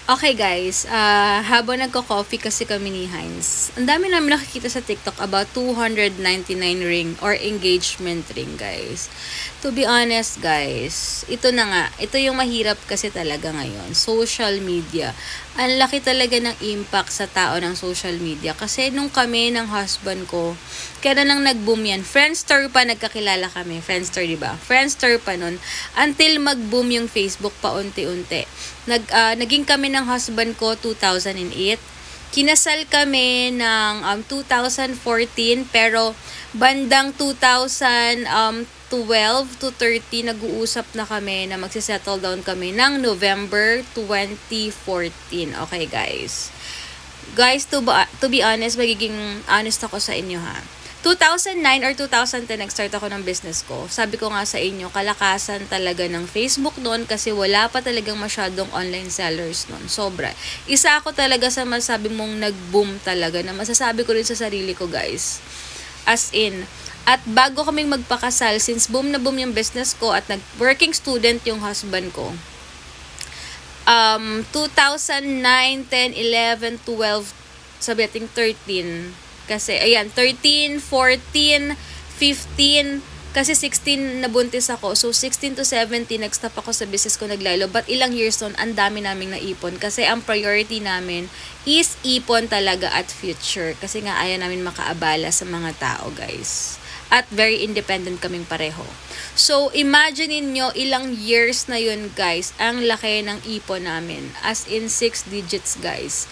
Okay guys, habang nagko-coffee kasi kami ni Heinz, ang dami namin nakikita sa TikTok about 299 ring or engagement ring guys. To be honest guys, ito na nga, ito yung mahirap kasi talaga ngayon, social media. Ang laki talaga ng impact sa tao ng social media kasi nung kami ng husband ko, kaya nang nag-boom yan, Friendster pa nagkakilala kami, Friendster diba? Friendster pa nun, until mag-boom yung Facebook pa unti-unti. Naging kami ng husband ko 2008. Kinasal kami ng 2014 pero bandang 2012 to 13 nag-uusap na kami na magsisettle down kami ng November 2014. Okay guys. Guys, to be honest, magiging honest ako sa inyo ha. 2009 or 2010 nag-start ako ng business ko. Sabi ko nga sa inyo, kalakasan talaga ng Facebook noon kasi wala pa talagang masyadong online sellers noon. Sobra. Isa ako talaga sa masabi mong nag-boom talaga na masasabi ko rin sa sarili ko guys. As in, at bago kaming magpakasal, since boom na boom yung business ko at nag-working student yung husband ko, 2009, 10, 11, 12, sabi natin 13, kasi, ayan, 13, 14, 15, kasi 16 nabuntis ako. So, 16 to 17, nag-stop ako sa business ko, naglalo. But ilang years on, ang dami naming naipon. Kasi ang priority namin is ipon talaga at future. Kasi nga, ayaw namin makaabala sa mga tao, guys. At very independent kaming pareho. So, imagine nyo ilang years na yun, guys, ang laki ng ipon namin. As in 6 digits, guys.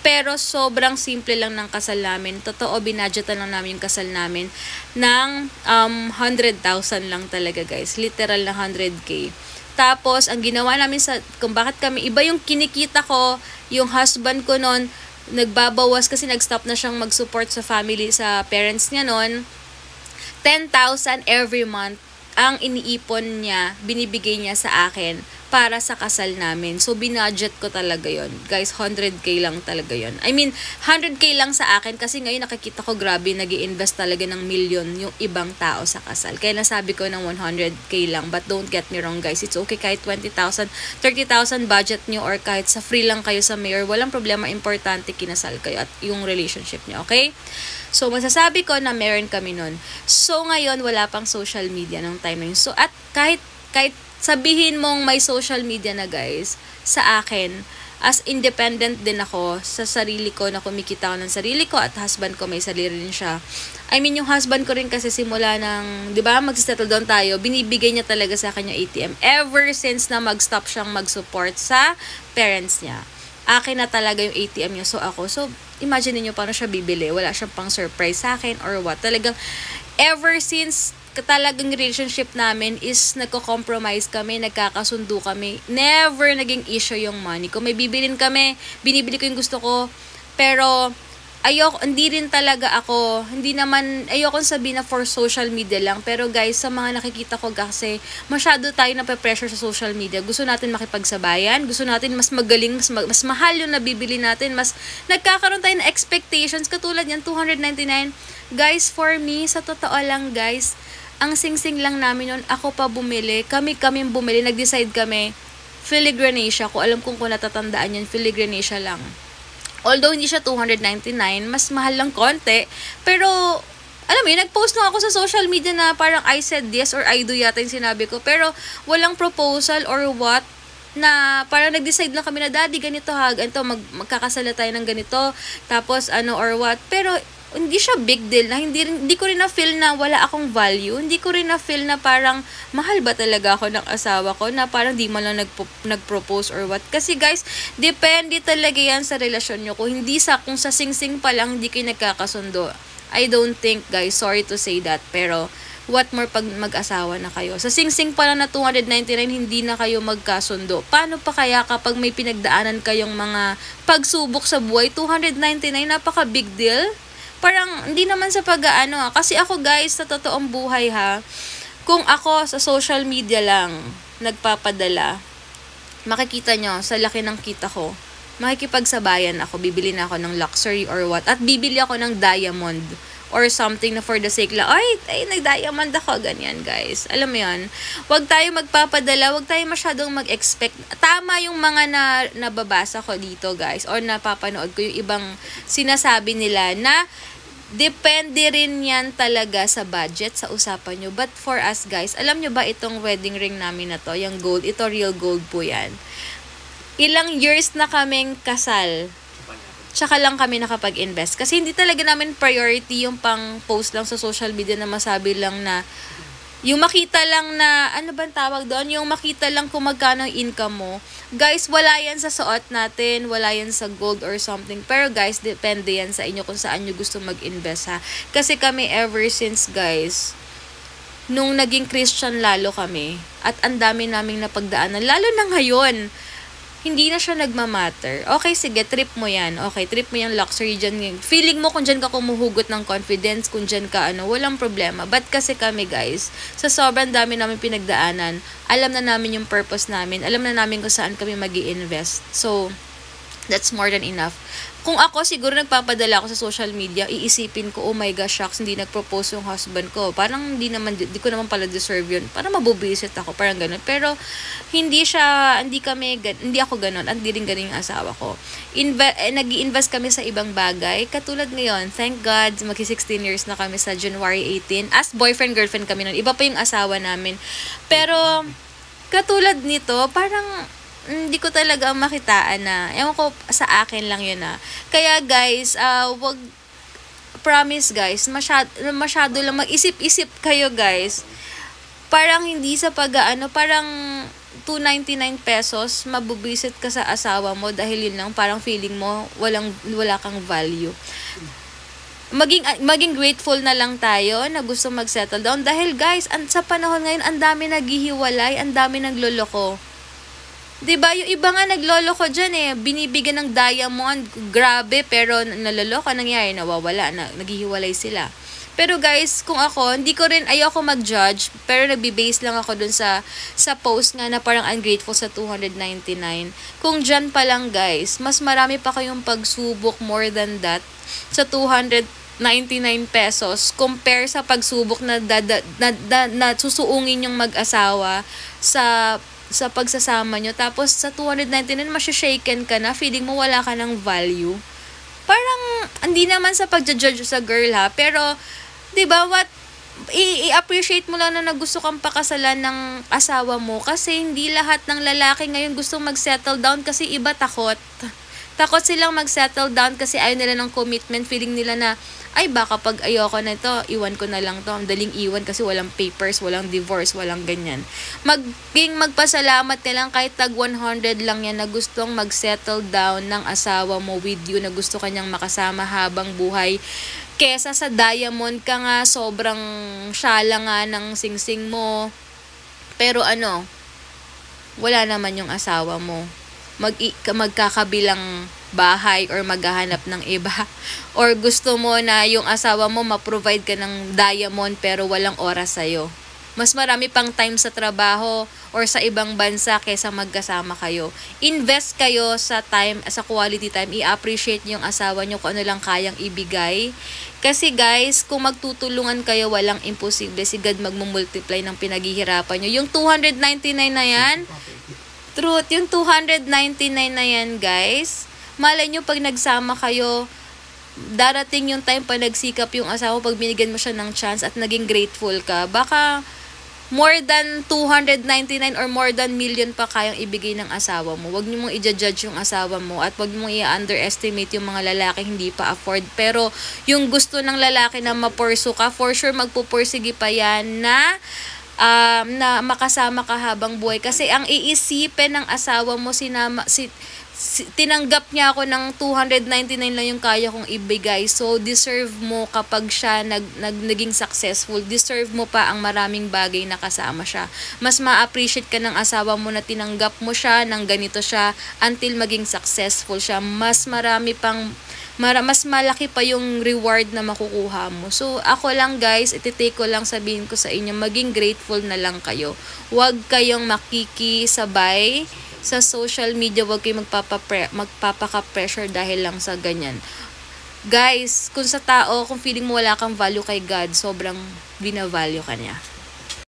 Pero sobrang simple lang ng kasal namin. Totoo, binadgetan lang namin yung kasal namin ng 100,000 lang talaga guys. Literal na 100K. Tapos, ang ginawa namin kung bakit kami, iba yung kinikita ko, yung husband ko noon, nagbabawas kasi nag-stop na siyang mag-support sa family, sa parents niya noon. 10,000 every month ang iniipon niya, binibigay niya sa akin para sa kasal namin. So, binudget ko talaga yon. Guys, 100K lang talaga yon. I mean, 100K lang sa akin kasi ngayon nakikita ko grabe, nag-i-invest talaga ng million yung ibang tao sa kasal. Kaya nasabi ko ng 100K lang. But don't get me wrong guys, it's okay kahit 20,000, 30,000 budget nyo or kahit sa free lang kayo sa mayor. Walang problema, importante kinasal kayo at yung relationship nyo, okay? So, masasabi ko na meron kami nun. So, ngayon, wala pang social media nung time na yun. So, at kahit sabihin mong may social media na guys, sa akin, as independent din ako sa sarili ko na kumikita ako ng sarili ko at husband ko may sarili rin siya. I mean, yung husband ko rin kasi simula ng, di ba, mag-settle down tayo, binibigay niya talaga sa akin yung ATM ever since na mag-stop siyang mag-support sa parents niya. Akin na talaga yung ATM niya. So, imagine niyo paano siya bibili. Wala siyang pang surprise sa akin or what. Talagang, ever since talagang relationship namin is nagko-compromise kami, nagkakasundo kami. Never naging issue yung money. Kung may bibilin kami, binibili ko yung gusto ko. Pero, hindi rin talaga ako, ayoko sabihin na for social media lang. Pero guys, sa mga nakikita ko kasi, masyado tayo nape-pressure sa social media. Gusto natin makipagsabayan, gusto natin mas magaling, mas mahal yung nabibili natin, mas nagkakaroon tayo ng expectations. Katulad yan, 299. Guys, for me, sa totoo lang guys, ang sing-sing lang namin nun, ako pa bumili, kami bumili, nag-decide kami, Filigranacia, kung alam kung natatandaan yan, Filigranacia lang. Although hindi siya 299, mas mahal lang konti, pero, alam mo yun, nag-post na ako sa social media na parang I said yes or I do yata yung sinabi ko, pero walang proposal or what, na parang nag-decide lang kami na, daddy, ganito ha, ganito, magkakasala tayo ng ganito, tapos or what, pero, hindi siya big deal na hindi ko rin na feel na wala akong value. Hindi ko rin na feel na parang mahal ba talaga ako ng asawa ko na parang di man lang nag-propose or what. Kasi guys, depende talaga yan sa relasyon nyo. Kung sa sing-sing pa lang hindi kayo nagkakasundo. I don't think guys, sorry to say that, pero what more pag mag-asawa na kayo. Sa sing-sing pa lang na 299, hindi na kayo magkasundo. Paano pa kaya kapag may pinagdaanan kayong mga pagsubok sa buhay? 299, napaka big deal. Parang, hindi naman sa pag-aano. Kasi ako guys, sa totoong buhay ha, kung ako sa social media lang nagpapadala, makikita nyo, sa laki ng kita ko, makikipagsabayan ako, bibili na ako ng luxury or what, at bibili ako ng diamond or something na for the sake lang, ay nag-diamond ako, ganyan guys. Alam mo yan, wag tayo magpapadala, wag tayo masyadong mag-expect. Tama yung mga nababasa ko dito guys, or napapanood ko yung ibang sinasabi nila na depende rin yan talaga sa budget, sa usapan nyo. But for us guys, alam nyo ba itong wedding ring namin na to, yung gold, ito real gold po yan. Ilang years na kaming kasal, tsaka lang kami nakapag-invest. Kasi hindi talaga namin priority yung pang post lang sa social media na masabi lang na, yung makita lang na, ano bang tawag doon? Yung makita lang kung magkano ang income mo. Guys, wala yan sa suot natin, wala yan sa gold or something. Pero guys, depende yan sa inyo kung saan nyo gusto mag-invest ha. Kasi kami ever since guys, nung naging Christian lalo kami, at ang dami naming napagdaanan, lalo na ngayon, hindi na siya nagmamatter. Okay, sige, trip mo yan. Okay, trip mo yung luxury dyan. Feeling mo kung dyan ka kumuhugot ng confidence, kung dyan ka walang problema. But kasi kami guys, sa sobrang dami namin pinagdaanan, alam na namin yung purpose namin, alam na namin kung saan kami mag-i-invest. So, that's more than enough. Kung ako, siguro nagpapadala ako sa social media, iisipin ko, oh my gosh, shucks, hindi nag-propose yung husband ko. Parang hindi ko naman pala deserve yun. Parang mabubisit ako, parang ganun. Pero, hindi ako ganun, at hindi rin ganun yung asawa ko. Nag-i-invest kami sa ibang bagay. Katulad ngayon, thank God, magki-16 years na kami sa January 18. As boyfriend-girlfriend kami nun. Iba pa yung asawa namin. Pero, katulad nito, parang hindi ko talaga makitaan na, ewan ko, sa akin lang yun Kaya guys, wag, promise guys, masyado lang mag-isip-isip kayo guys. Parang hindi sa parang 299 pesos, mabubisit ka sa asawa mo dahil yun lang, parang feeling mo wala kang value. Maging grateful na lang tayo na gusto mag-settle down dahil guys, sa panahon ngayon, ang dami naghihiwalay, ang dami nagloloko. Diba? Yung iba nga nagloloko dyan binibigyan ng diamond, grabe, pero naloloko, nangyari, nawawala, naghihiwalay sila. Pero guys, kung ako, ayoko mag-judge, pero nagbe-base lang ako dun sa post nga na parang ungrateful sa 299. Kung dyan pa lang guys, mas marami pa kayong pagsubok more than that sa 299 pesos compare sa pagsubok na susuungin yung mag-asawa sa pagsasama nyo. Tapos sa 299, masyashaken ka na, feeling mo wala ka ng value. Parang, hindi naman sa pagja-judge sa girl pero, diba, i-appreciate mo lang na gusto kang pakasalan ng asawa mo kasi hindi lahat ng lalaki ngayon gusto mag-settle down kasi iba takot. Takot silang mag-settle down kasi ayaw nila ng commitment, feeling nila na, ay baka pag ayoko na ito, iwan ko na lang to. Ang daling iwan kasi walang papers, walang divorce, walang ganyan. Magpasalamat na lang kahit tag 100 lang yan na gustong mag-settle down ng asawa mo with you, na gusto kanyang makasama habang buhay. Kesa sa diamond ka nga, sobrang syala nga ng singsing mo. Pero wala naman yung asawa mo. Magkakabilang bahay or maghahanap ng iba, or gusto mo na yung asawa mo ma-provide ka ng diamond pero walang oras sa'yo. Mas marami pang time sa trabaho or sa ibang bansa kaysa magkasama kayo. Invest kayo sa time, sa quality time. I-appreciate niyo yung asawa niyo kung ano lang kayang ibigay. Kasi guys, kung magtutulungan kayo, walang imposible. Si God magmumultiply ng pinaghihirapan niyo. Yung 299 na yan, truth, yung 299 na yan guys, malay nyo pag nagsama kayo, darating yung time pa nagsikap yung asawa, pag binigyan mo siya ng chance at naging grateful ka, baka more than 299 or more than million pa kayang ibigay ng asawa mo. Huwag nyo mong i-judge yung asawa mo at huwag mong i-underestimate yung mga lalaki hindi pa afford. Pero yung gusto ng lalaki na mapursu ka, for sure magpupursige pa yan na makasama ka habang buhay. Kasi ang iisipin ng asawa mo, tinanggap niya ako ng 299 lang yung kaya kong ibigay. So, deserve mo kapag siya naging successful. Deserve mo pa ang maraming bagay na kasama siya. Mas ma-appreciate ka ng asawa mo na tinanggap mo siya, ng ganito siya, until maging successful siya. Mas malaki pa yung reward na makukuha mo. So, ako lang guys, ititake ko lang, sabihin ko sa inyo, maging grateful na lang kayo. Huwag kayong makikisabay sa social media, huwag kayong magpapaka-pressure dahil lang sa ganyan. Guys, kung sa tao, kung feeling mo wala kang value kay God, sobrang binavalue ka niya.